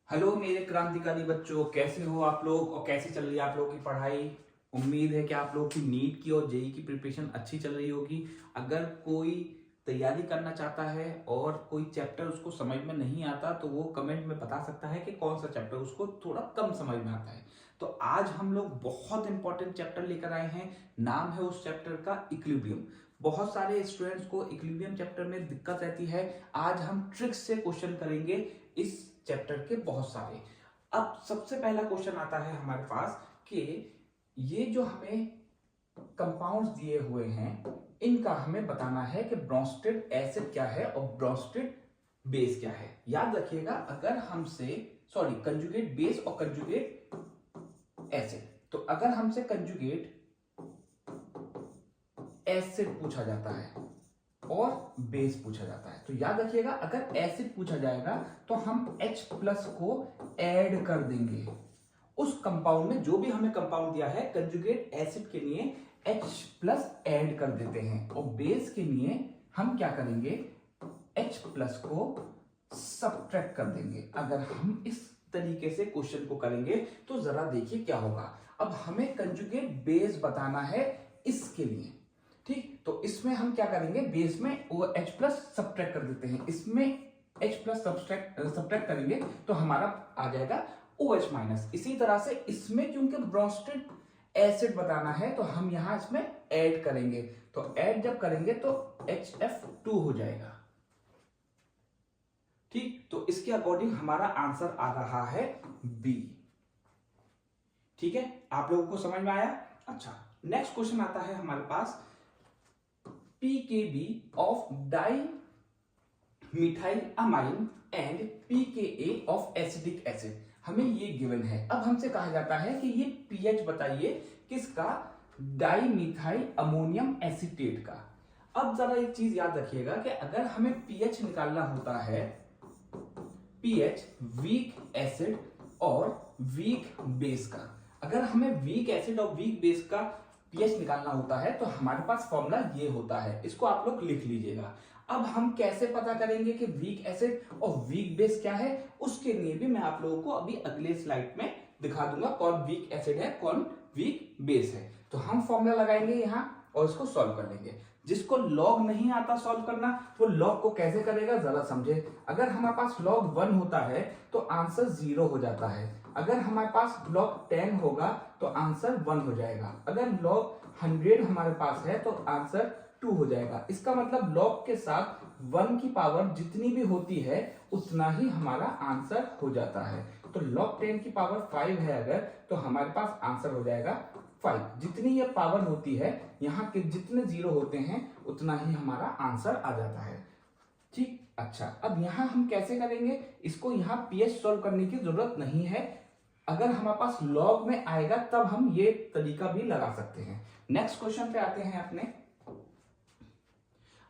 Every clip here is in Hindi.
हेलो मेरे क्रांतिकारी बच्चों, कैसे हो आप लोग और कैसी चल रही है आप लोगों की पढ़ाई। उम्मीद है कि आप लोगों की नीट की और जेई की प्रिपरेशन अच्छी चल रही होगी। अगर कोई तैयारी करना चाहता है और कोई चैप्टर उसको समझ में नहीं आता तो वो कमेंट में बता सकता है कि कौन सा चैप्टर उसको थोड़ा कम समझ में आता है। तो आज हम लोग बहुत इंपॉर्टेंट चैप्टर लेकर आए हैं। नाम है उस चैप्टर का इक्विलिब्रियम। बहुत सारे स्टूडेंट्स को इक्विलिब्रियम चैप्टर में दिक्कत रहती है। आज हम ट्रिक्स से क्वेश्चन करेंगे इस चैप्टर के बहुत सारे। अब सबसे पहला क्वेश्चन आता है हमारे पास कि ये जो हमें कंपाउंड्स दिए हुए हैं इनका हमें बताना है कि ब्रोंस्टेड एसिड क्या है और ब्रोंस्टेड बेस क्या है। याद रखिएगा, अगर हमसे कंजुगेट बेस और कंजुगेट एसिड, तो अगर हमसे कंजुगेट एसिड पूछा जाता है और बेस पूछा जाता है तो याद रखिएगा, अगर एसिड पूछा जाएगा तो हम H प्लस को ऐड कर देंगे उस कंपाउंड में। जो भी हमें कंपाउंड दिया है कंजुगेट एसिड के लिए H प्लस ऐड कर देते हैं और बेस के लिए हम क्या करेंगे, H प्लस को सब्ट्रैक्ट कर देंगे। अगर हम इस तरीके से क्वेश्चन को करेंगे तो जरा देखिए क्या होगा। अब हमें कंजुगेट बेस बताना है इसके लिए, ठीक। तो इसमें हम क्या करेंगे, बेस में वो H प्लस सब्ट्रैक्ट कर देते हैं, इसमें H प्लस सब्ट्रैक्ट करेंगे तो हमारा आ जाएगा OH माइनस। इसी तरह से इसमें क्योंकि ब्रोंस्टेड एसिड बताना है तो हम यहां इसमें ऐड करेंगे, तो ऐड जब करेंगे तो HF2 हो जाएगा, ठीक। तो इसके अकॉर्डिंग हमारा आंसर आ रहा है बी। ठीक है, आप लोगों को समझ में आया। अच्छा, नेक्स्ट क्वेश्चन आता है हमारे पास pKb of dimethyl amine and pKa of acidic acid हमें ये गिवन है। अब हमसे कहा जाता है कि ये pH बताइए किसका, डाइमिथाइल अमोनियम एसीटेट का। अब जरा एक चीज याद रखिएगा कि अगर हमें pH निकालना होता है, pH वीक एसिड और वीक बेस का, अगर हमें वीक एसिड और वीक बेस का pH निकालना होता है तो हमारे पास फॉर्मूला ये होता है, इसको आप लोग लिख लीजिएगा। अब हम कैसे पता करेंगे कि वीक एसिड और वीक बेस क्या है, उसके लिए भी मैं आप लोगों को अभी अगले स्लाइड में दिखा दूंगा कौन वीक एसिड है कौन वीक बेस है। तो हम फॉर्मूला लगाएंगे यहां और इसको सॉल्व कर लेंगे। जिसको लॉग नहीं आता सॉल्व करना वो लॉग को कैसे करेगा जरा समझे। अगर हमारे पास लॉग 1 होता है तो आंसर 0 हो जाता है, अगर हमारे पास लॉग 10 होगा तो आंसर 1 हो जाएगा, अगर लॉग 100 हमारे पास है तो आंसर 2 हो जाएगा। इसका मतलब लॉग के साथ 1 की पावर जितनी भी होती है उतना ही हमारा आंसर हो जाता है। तो लॉग 10 की पावर 5 है अगर, तो हमारे पास आंसर हो जाएगा 5। जितनी ये पावर होती है, यहाँ के जितने जीरो होते हैं उतना ही हमारा आंसर आ जाता है, ठीक। अच्छा, अब यहाँ हम कैसे करेंगे इसको, यहाँ pH सॉल्व करने की जरूरत नहीं है, अगर हमारे पास लॉग में आएगा तब हम ये तरीका भी लगा सकते हैं। नेक्स्ट क्वेश्चन पे आते हैं अपने।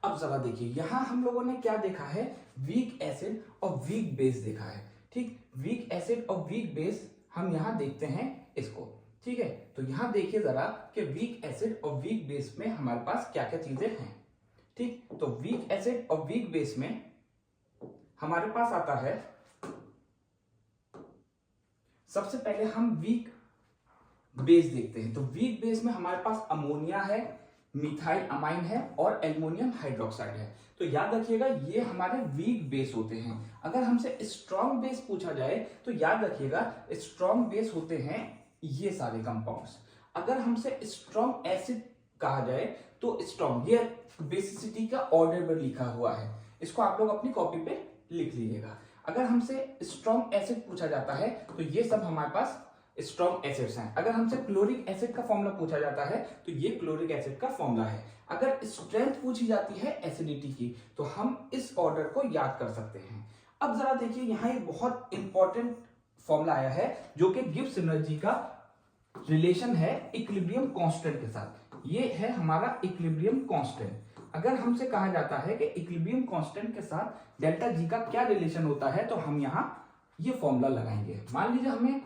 अब जरा देखिए, यहां हम लोगों ने क्या देखा है, वीक एसिड और वीक बेस देखा है, ठीक। वीक एसिड और वीक बेस हम यहां देखते हैं इसको, ठीक है। तो यहां देखिए जरा कि वीक एसिड और वीक बेस में हमारे पास क्या क्या चीजें हैं, ठीक। तो वीक एसिड और वीक बेस में हमारे पास आता है, सबसे पहले हम वीक बेस देखते हैं। तो वीक बेस में हमारे पास अमोनिया है, मिथाइल अमाइन है और एल्युमिनियम हाइड्रोक्साइड है। तो याद रखिएगा ये हमारे वीक बेस होते हैं। अगर हमसे स्ट्रॉन्ग बेस पूछा जाए तो याद रखिएगा स्ट्रॉन्ग बेस होते हैं ये सारे कंपाउंड्स। अगर हमसे स्ट्रॉन्ग एसिड कहा जाए तो स्ट्रॉन्ग, ये बेसिसिटी का ऑर्डर में लिखा हुआ है, इसको आप लोग अपनी कॉपी पे लिख लीजिएगा। अगर हमसे स्ट्रॉन्ग एसिड पूछा जाता है तो ये सब हमारे पास स्ट्रॉन्ग एसिड्स हैं। अगर हमसे क्लोरिक एसिड का फॉर्मूला पूछा जाता है तो ये क्लोरिक एसिड का फॉर्मूला है। अगर स्ट्रेंथ पूछी जाती है एसिडिटी की तो हम इस ऑर्डर को याद कर सकते हैं। अब जरा देखिए, यहाँ एक बहुत इंपॉर्टेंट फॉर्मूला आया है जो कि गिब्स एनर्जी का रिलेशन है इक्विलिब्रियम कांस्टेंट के साथ। ये है हमारा इक्विलिब्रियम कांस्टेंट। अगर हमसे कहा जाता है कि इक्विलिब्रियम कांस्टेंट के साथ डेल्टा जी का क्या रिलेशन होता है तो हम यहां ये फॉर्मूला लगाएंगे। मान लीजिए हमें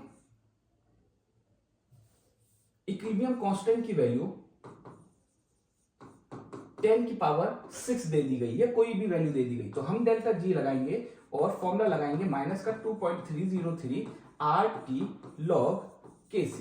इक्विलिब्रियम कांस्टेंट की वैल्यू 10 की पावर 6 दे दी गई है, कोई भी वैल्यू दे दी गई, तो हम डेल्टा जी लगाएंगे और फॉर्मूला लगाएंगे माइनस का 2.303 RT log Kc।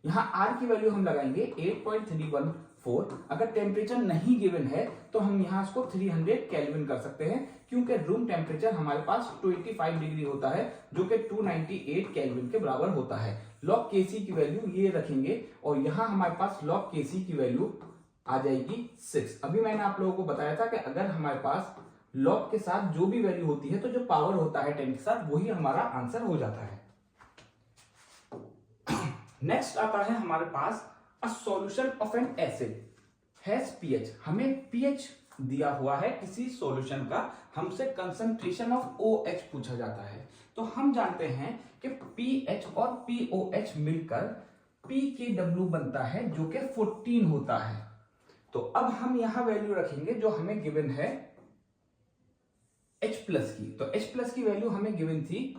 यहाँ R की वैल्यू हम लगाएंगे 8.314। अगर टेम्परेचर नहीं गिवन है तो हम यहाँ इसको 300 केल्विन कर सकते हैं, क्योंकि रूम टेम्परेचर हमारे पास 25 डिग्री होता है जो कि 298 केल्विन के बराबर होता है। लॉग Kc की वैल्यू ये रखेंगे और यहाँ हमारे पास लॉग Kc की वैल्यू आ जाएगी 6। अभी मैंने आप लोगों को बताया था कि अगर हमारे पास लॉग के साथ जो भी वैल्यू होती है तो जो पावर होता है 10 के साथ वही हमारा आंसर हो जाता है। नेक्स्ट आता है हमारे पास a solution of an acid has pH. हमें पीएच दिया हुआ है किसी सॉल्यूशन का, हमसे कंसंट्रेशन ऑफ OH पूछा जाता है। तो हम जानते हैं कि पीएच और POH मिलकर pKw बनता है जो कि 14 होता है। तो अब हम यहां वैल्यू रखेंगे जो हमें गिवन है H प्लस की। तो H प्लस की वैल्यू हमें गिवन थी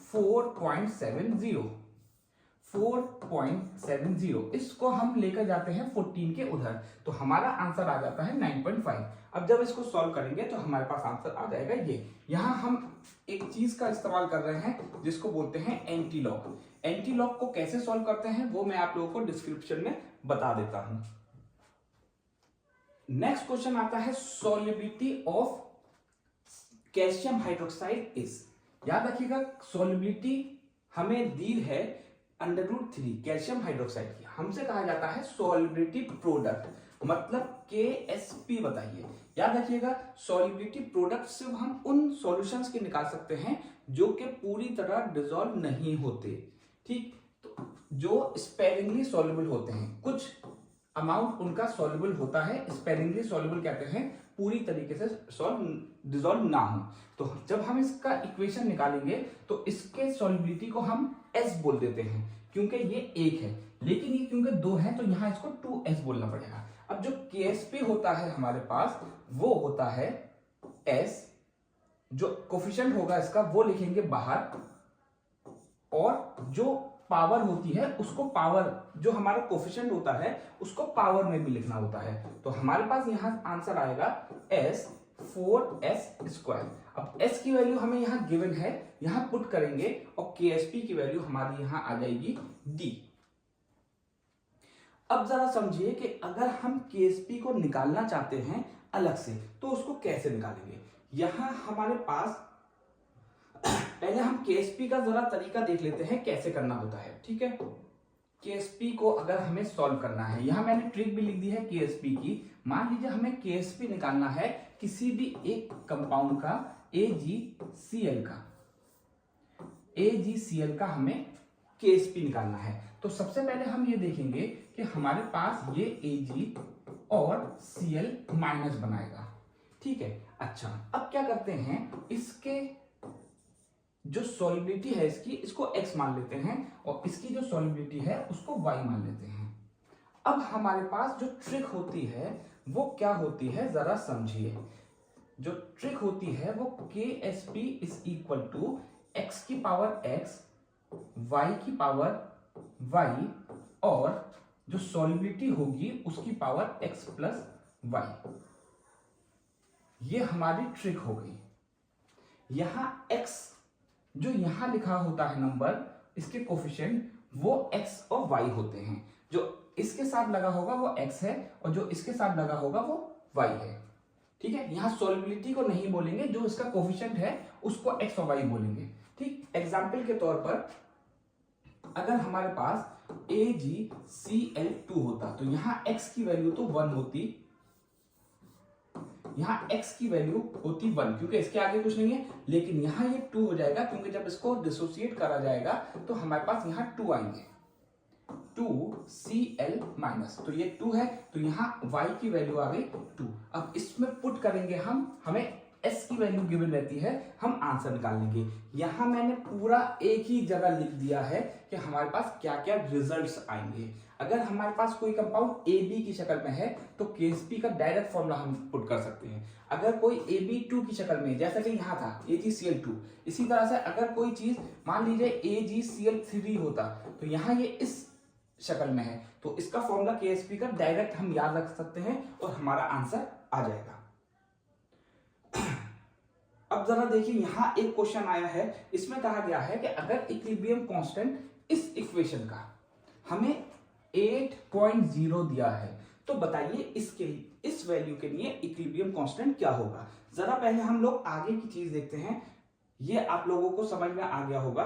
4.70। इसको हम लेकर जाते हैं 14 के उधर, तो हमारा आंसर आ जाता है 9.5। अब जब इसको सॉल्व करेंगे तो हमारे पास आंसर आ जाएगा ये। यहां हम एक चीज का इस्तेमाल कर रहे हैं जिसको बोलते हैं एंटी लॉग। एंटी लॉग को कैसे सॉल्व करते हैं वो मैं आप लोगों को डिस्क्रिप्शन में बता देता हूं। नेक्स्ट क्वेश्चन आता है solubility of calcium hydroxide is. याद रखिएगा सॉल्युबिलिटी हमें दी है √3 कैल्शियम हाइड्रोक्साइड की। हमसे कहा जाता है सॉल्युबिलिटी प्रोडक्ट, मतलब KSP बताइए। याद रखिएगा सॉल्युबिलिटी प्रोडक्ट सिर्फ हम उन सॉल्यूशंस के निकाल सकते हैं जो कि पूरी तरह डिसॉल्व नहीं होते, ठीक। तो जो स्पेरिंगली सॉल्युबल होते हैं, कुछ अमाउंट उनका सॉल्युबल होता है। स्पेरिंगली सॉल्युबल कहते हैं पूरी तरीके से डिसॉल्व ना हो। तो जब हम इसका इक्वेशन निकालेंगे तो इसके सॉल्युबिलिटी को हम S बोल देते हैं, क्योंकि ये एक है, लेकिन ये क्योंकि दो है तो यहां इसको 2S बोलना पड़ेगा। अब जो KSP होता है हमारे पास वो होता है S, जो कोफिशिएंट होगा इसका वो लिखेंगे बाहर, और जो पावर होती है उसको पावर, जो हमारा कोफिशिएंट होता है उसको पावर में भी लिखना होता है। तो हमारे पास यहां आंसर आएगा S 4S²। अब S की वैल्यू हमें यहां गिवन है, यहां पुट करेंगे और KSP की वैल्यू हमारी यहां आ जाएगी D। अब जरा समझिए कि अगर हम KSP को निकालना चाहते हैं अलग से तो उसको कैसे निकालेंगे। यहां हमारे पास पहले हम KSP का जरा तरीका देख लेते हैं कैसे करना होता है, ठीक है। KSP को अगर हमें सॉल्व करना है, यहां मैंने ट्रिक भी लिख दी है KSP की। मान लीजिए हमें KSP निकालना है किसी भी एक कंपाउंड का, AgCl का हमें KSP निकालना है। तो सबसे पहले हम ये देखेंगे कि हमारे पास ये Ag और Cl माइनस बनाएगा, ठीक है। अच्छा, अब क्या करते हैं, इसके जो सॉल्युबिलिटी है इसको x मान लेते हैं और इसकी जो सॉल्युबिलिटी है उसको y मान लेते हैं। अब हमारे पास जो ट्रिक होती है वो क्या होती है जरा समझिए। जो ट्रिक होती है वो KSP is equal to x की पावर x, y की पावर y, और जो सॉल्युबिलिटी होगी उसकी पावर x प्लस y। ये हमारी ट्रिक हो गई। यहां x जो यहां लिखा होता है नंबर, इसके कोफिशिएंट वो x और y होते हैं। जो इसके साथ लगा होगा वो x है और जो इसके साथ लगा होगा वो y है, ठीक है। यहां सॉल्युबिलिटी को नहीं बोलेंगे, जो इसका कोफिशिएंट है उसको x और y बोलेंगे, ठीक। एग्जाम्पल के तौर पर अगर हमारे पास AgCl2 होता तो यहां x की वैल्यू तो 1 होती, यहां x की वैल्यू होती 1 क्योंकि इसके आगे कुछ नहीं है, लेकिन यहां ये 2 हो जाएगा क्योंकि जब इसको डिसोसिएट करा जाएगा तो हमारे पास यहां 2 आएंगे, 2Cl माइनस, तो ये 2 है तो यहां y की वैल्यू आ गई 2। अब इसमें पुट करेंगे हम, हमें s की वैल्यू गिवन रहती है, हम आंसर निकाल लेंगे। यहां मैंने पूरा एक ही जगह लिख दिया है कि हमारे पास क्या क्या रिजल्ट्स आएंगे। अगर हमारे पास कोई कंपाउंड AB की शक्ल में है तो KSP का डायरेक्ट फॉर्मूला हम पुट कर सकते हैं। अगर कोई AB2 की शक्ल में, जैसा कि यहाँ था AgCl2, इसी तरह से अगर कोई चीज मान लीजिए AgCl3 होता तो यहाँ ये इस शक्ल में है तो इसका फॉर्मूला KSP का डायरेक्ट हम याद रख सकते हैं और हमारा आंसर आ जाएगा। अब जरा देखिए यहाँ एक क्वेश्चन आया है, इसमें कहा गया है कि अगर इक्विलिब्रियम कांस्टेंट इस इक्वेशन का हमें 8.0 दिया है तो बताइए इसके इस वैल्यू के लिए इक्विलिब्रियम कांस्टेंट क्या होगा। जरा पहले हम लोग आगे की चीज देखते हैं, ये आप लोगों को समझ में आ गया होगा।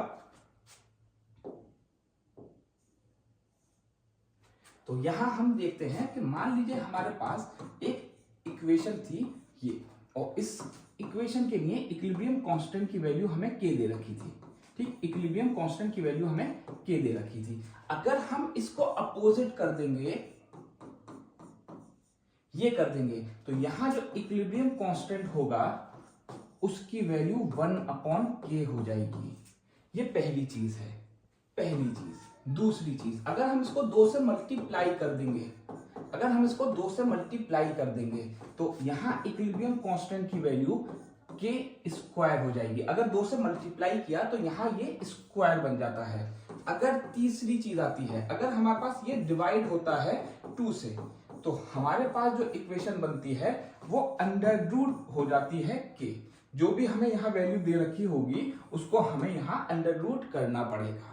तो यहां हम देखते हैं कि मान लीजिए हमारे पास एक इक्वेशन थी ये, और इस इक्वेशन के लिए इक्विलिब्रियम कांस्टेंट की वैल्यू हमें k दे रखी थी। ठीक, इक्विलिब्रियम कांस्टेंट की वैल्यू हमें k दे रखी थी। अगर हम इसको अपोजिट कर देंगे, ये कर देंगे, तो यहां जो इक्विलिब्रियम कांस्टेंट होगा उसकी वैल्यू 1/k हो जाएगी। ये पहली चीज है, पहली चीज। दूसरी चीज, अगर हम इसको 2 से मल्टीप्लाई कर देंगे, अगर हम इसको 2 से मल्टीप्लाई कर देंगे तो यहां इक्विलिब्रियम कांस्टेंट की वैल्यू k स्क्वायर हो जाएगी। अगर 2 से मल्टीप्लाई किया तो यहां ये स्क्वायर बन जाता है। अगर तीसरी चीज आती है, अगर हमारे पास ये डिवाइड होता है 2 से, तो हमारे पास जो इक्वेशन बनती है वो अंडर रूट हो जाती है k। जो भी हमें यहाँ वैल्यू दे रखी होगी उसको हमें यहाँ अंडर रूट करना पड़ेगा।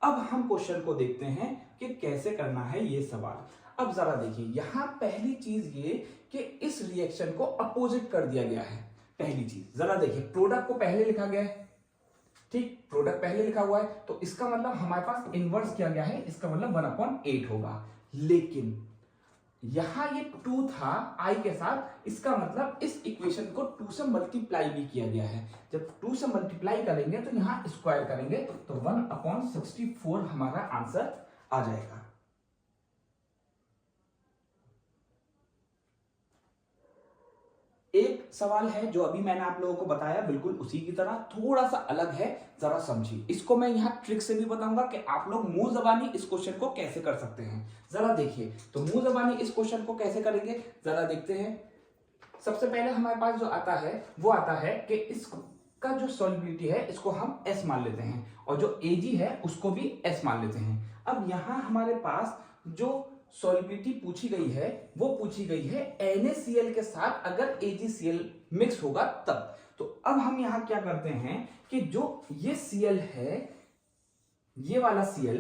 अब हम क्वेश्चन को देखते हैं कि कैसे करना है ये सवाल। अब जरा देखिए, यहां पहली चीज ये कि इस रिएक्शन को अपोजिट कर दिया गया है। पहली चीज जरा देखिए, प्रोडक्ट को पहले लिखा गया है, ठीक, प्रोडक्ट पहले लिखा हुआ है, तो इसका मतलब हमारे पास इनवर्स किया गया है, इसका मतलब 1/8 होगा। लेकिन यहां ये 2 था i के साथ, इसका मतलब इस इक्वेशन को 2 से मल्टीप्लाई भी किया गया है। जब 2 से मल्टीप्लाई करेंगे तो यहां स्क्वायर करेंगे तो 1/64 हमारा आंसर आ जाएगा। एक सवाल है जो अभी मैंने आप लोगों को बताया, बिल्कुल उसी की तरह थोड़ा सा अलग है, जरा समझिए। इसको मैं यहाँ ट्रिक से भी बताऊंगा कि आप लोग मुंह जबानी इस क्वेश्चन को कैसे कर सकते हैं। जरा देखिए, तो मुंह जबानी इस क्वेश्चन को कैसे करेंगे जरा देखते हैं। सबसे पहले हमारे पास जो आता है वो आता है कि इसका जो सॉल्युबिलिटी है इसको हम S मान लेते हैं, और जो Ag है उसको भी S मान लेते हैं। अब यहाँ हमारे पास जो सॉल्युबिलिटी पूछी गई है वो पूछी गई है NaCl के साथ अगर AgCl मिक्स होगा तब। तो अब हम यहां क्या करते हैं कि जो ये Cl है, ये वाला Cl,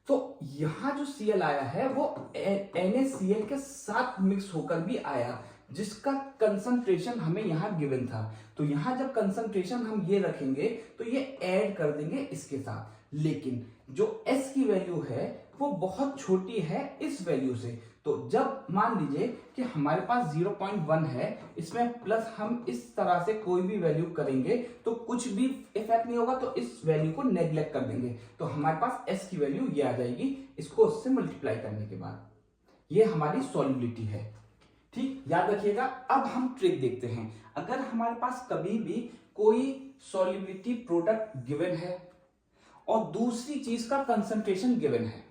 तो यहां जो Cl आया है वो NaCl के साथ मिक्स होकर भी आया, जिसका कंसंट्रेशन हमें यहां गिवन था। तो यहां जब कंसंट्रेशन हम ये रखेंगे तो ये ऐड कर देंगे इसके साथ। लेकिन जो S की वैल्यू है वो बहुत छोटी है इस वैल्यू से, तो जब मान लीजिए कि हमारे पास 0.1 है, इसमें प्लस हम इस तरह से कोई भी वैल्यू करेंगे तो कुछ भी इफेक्ट नहीं होगा, तो इस वैल्यू को नेग्लेक्ट कर देंगे, तो हमारे पास S की वैल्यू ये आ जाएगी इसको उससे मल्टीप्लाई करने के बाद। ये हमारी सॉल्युबिलिटी है, ठीक, याद रखिएगा। अब हम ट्रिक देखते हैं। अगर हमारे पास कभी भी कोई सॉल्युबिलिटी प्रोडक्ट गिवन है और दूसरी चीज का कंसंट्रेशन गिवन है,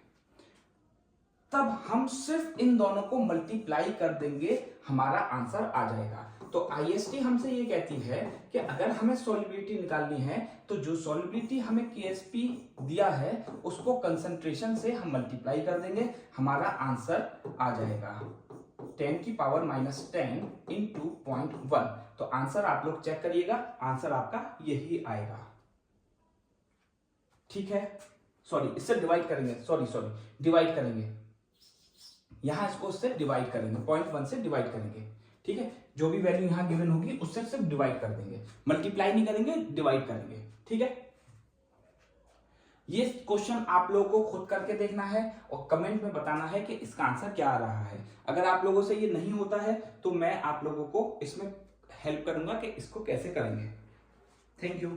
तब हम सिर्फ इन दोनों को मल्टीप्लाई कर देंगे, हमारा आंसर आ जाएगा। तो IST हमसे ये कहती है कि अगर हमें सॉल्युबिलिटी निकालनी है तो जो सॉल्युबिलिटी हमें KSP दिया है उसको कंसंट्रेशन से हम मल्टीप्लाई कर देंगे, हमारा आंसर आ जाएगा 10 की पावर -10 इंटू 0.1। तो आंसर आप लोग चेक करिएगा, आंसर आपका यही आएगा, ठीक है। सॉरी, इससे डिवाइड करेंगे, सॉरी डिवाइड करेंगे, यहां इसको उससे डिवाइड करेंगे, 0.1 से डिवाइड करेंगे, ठीक है। जो भी वैल्यू यहां गिवन होगी उससे सिर्फ डिवाइड कर देंगे, मल्टीप्लाई नहीं करेंगे, डिवाइड करेंगे, ठीक है। ये क्वेश्चन आप लोगों को खुद करके देखना है और कमेंट में बताना है कि इसका आंसर क्या आ रहा है। अगर आप लोगों से ये नहीं होता है तो मैं आप लोगों को इसमें हेल्प करूंगा कि इसको कैसे करेंगे। Thank you.